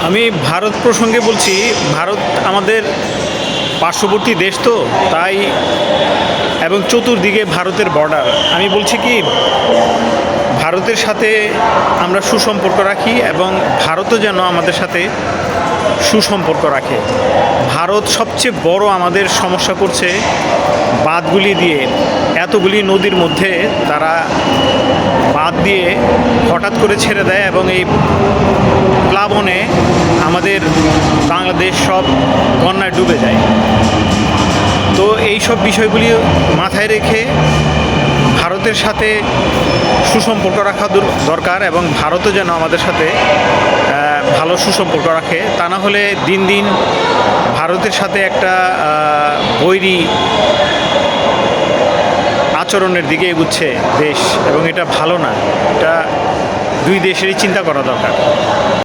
আমি ভারত প্রসঙ্গে বলছি। ভারত আমাদের পার্শ্ববর্তী দেশ, তো তাই এবং চতুর্দিকে ভারতের বর্ডার। আমি বলছি কি, ভারতের সাথে আমরা সুসম্পর্ক রাখি এবং ভারতও যেন আমাদের সাথে সুসম্পর্ক রাখে। ভারত সবচেয়ে বড় আমাদের সমস্যা করছে বাঁধগুলি দিয়ে। এতগুলি নদীর মধ্যে তারা বাঁধ দিয়ে হঠাৎ করে ছেড়ে দেয় এবং এই প্লাবনে আমাদের বাংলাদেশ সব বন্যায় ডুবে যায়। তো এই সব বিষয়গুলি মাথায় রেখে ভারতের সাথে সুসম্পর্ক রাখা দরকার এবং ভারতও যেন আমাদের সাথে ভালো সুসম্পর্ক রাখে। তা না হলে দিন দিন ভারতের সাথে একটা বৈরী আচরণের দিকে এগুচ্ছে দেশ, এবং এটা ভালো না। এটা দুই দেশেরই চিন্তা করা দরকার।